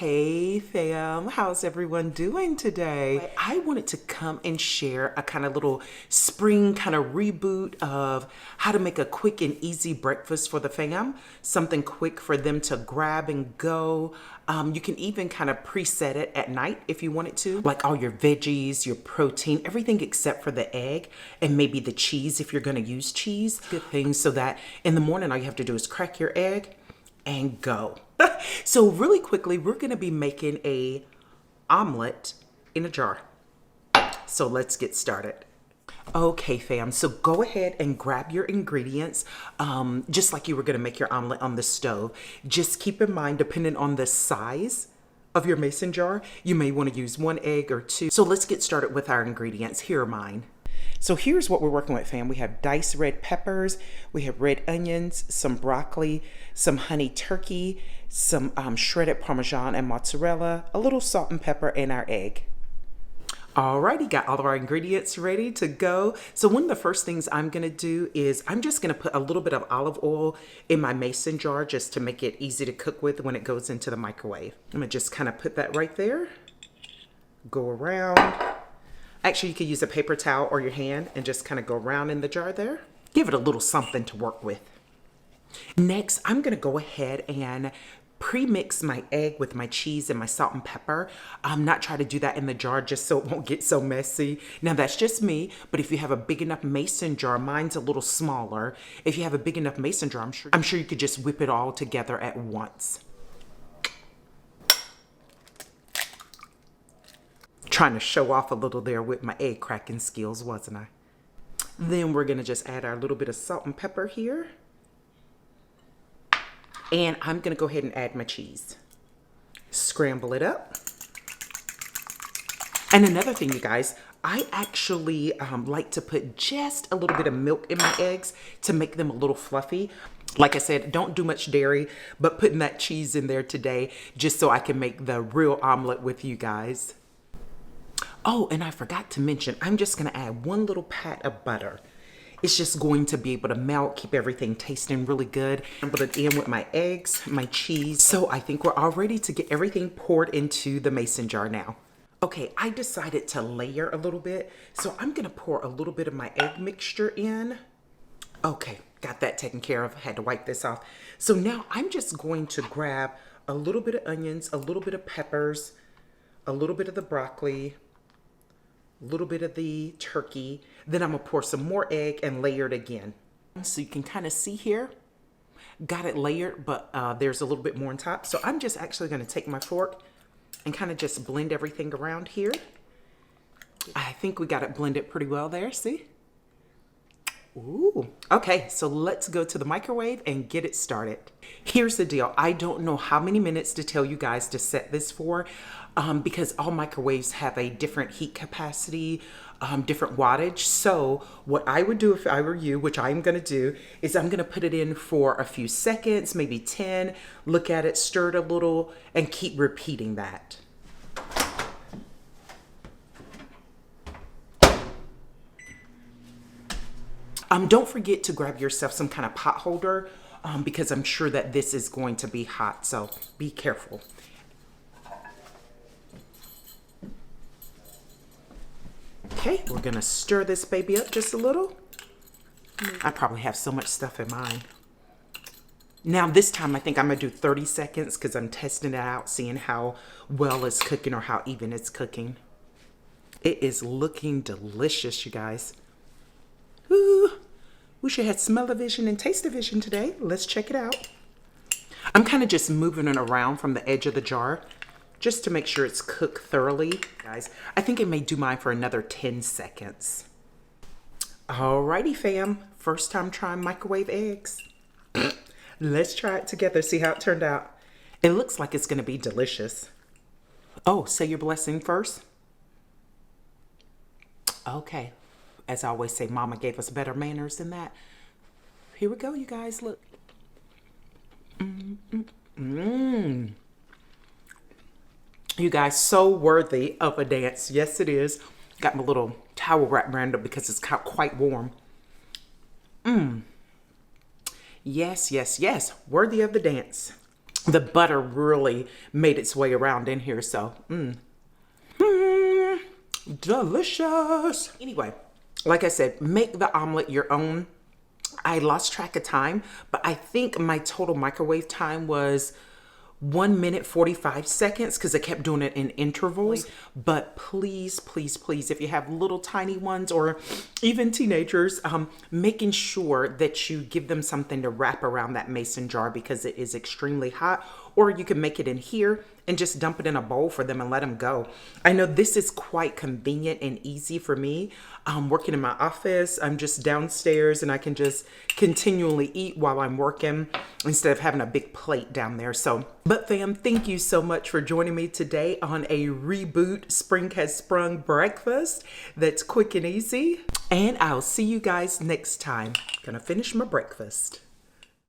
Hey fam, how's everyone doing today? I wanted to come and share a kind of little spring kind of reboot of how to make a quick and easy breakfast for the fam. Something quick for them to grab and go. You can even kind of preset it at night if you wanted to. Like all your veggies, your protein, everything except for the egg and maybe the cheese if you're gonna use cheese. Good things so that in the morning all you have to do is crack your egg and go. So really quickly, we're gonna be making a omelet in a jar. So let's get started. Okay fam, so go ahead and grab your ingredients just like you were gonna make your omelet on the stove. Just keep in mind, depending on the size of your mason jar, you may wanna use 1 egg or 2. So let's get started with our ingredients. Here are mine. So here's what we're working with, fam. We have diced red peppers, we have red onions, some broccoli, some honey turkey, some shredded Parmesan and mozzarella, a little salt and pepper, and our egg. Alrighty, got all of our ingredients ready to go. So one of the first things I'm gonna do is I'm just gonna put a little bit of olive oil in my mason jar just to make it easy to cook with when it goes into the microwave. I'm gonna just kind of put that right there, go around. Actually, you could use a paper towel or your hand and just kind of go around in the jar there. Give it a little something to work with. Next, I'm gonna go ahead and pre-mix my egg with my cheese and my salt and pepper. I'm not trying to do that in the jar just so it won't get so messy. Now that's just me, but if you have a big enough mason jar, mine's a little smaller. If you have a big enough mason jar, I'm sure you could just whip it all together at once. Trying to show off a little there with my egg cracking skills, wasn't I? Then we're gonna just add our little bit of salt and pepper here. And I'm gonna go ahead and add my cheese. Scramble it up. And another thing, you guys, I actually like to put just a little bit of milk in my eggs to make them a little fluffy. Like I said, don't do much dairy, but putting that cheese in there today just so I can make the real omelet with you guys. Oh, and I forgot to mention, I'm just gonna add 1 little pat of butter. It's just going to be able to melt, keep everything tasting really good. I'm gonna put it in with my eggs, my cheese. So I think we're all ready to get everything poured into the mason jar now. Okay, I decided to layer a little bit. So I'm gonna pour a little bit of my egg mixture in. Okay, got that taken care of. Had to wipe this off. So now I'm just going to grab a little bit of onions, a little bit of peppers, a little bit of the broccoli, a little bit of the turkey. Then I'm gonna pour some more egg and layer it again. So you can kind of see here, got it layered, but there's a little bit more on top. So I'm just actually gonna take my fork and kind of just blend everything around here. I think we got it blended pretty well there, see? Ooh, okay, so let's go to the microwave and get it started. Here's the deal. I don't know how many minutes to tell you guys to set this for because all microwaves have a different heat capacity, different wattage. So what I would do if I were you, which I'm gonna do, is I'm gonna put it in for a few seconds, maybe 10, look at it, stir it a little, and keep repeating that. Don't forget to grab yourself some kind of pot holder because I'm sure that this is going to be hot, so be careful. Okay, we're gonna stir this baby up just a little. I probably have so much stuff in mine. Now this time I think I'm gonna do 30 seconds because I'm testing it out, seeing how well it's cooking or how even it's cooking. It is looking delicious, you guys. Ooh, we should have smell-o-vision and taste-o-vision today. Let's check it out. I'm kind of just moving it around from the edge of the jar just to make sure it's cooked thoroughly. Guys, I think I may do mine for another 10 seconds. Alrighty fam, first time trying microwave eggs. Let's try it together, see how it turned out. It looks like it's gonna be delicious. Oh, say your blessing first. Okay. As I always say, Mama gave us better manners than that. Here we go, you guys, look. You guys, so worthy of a dance. Yes, it is. Got my little towel wrapped around it because it's quite warm. Yes, yes, yes. Worthy of the dance. the butter really made its way around in here. So, delicious. Anyway, like I said, make the omelet your own. I lost track of time, but I think my total microwave time was 1 minute 45 seconds because I kept doing it in intervals. But please, please, please, if you have little tiny ones or even teenagers, making sure that you give them something to wrap around that mason jar because it is extremely hot. Or you can make it in here and just dump it in a bowl for them and let them go. I know this is quite convenient and easy for me. I'm working in my office. I'm just downstairs and I can just continually eat while I'm working instead of having a big plate down there. So, but fam, thank you so much for joining me today on a reboot Spring Has Sprung breakfast that's quick and easy. And I'll see you guys next time. Gonna finish my breakfast.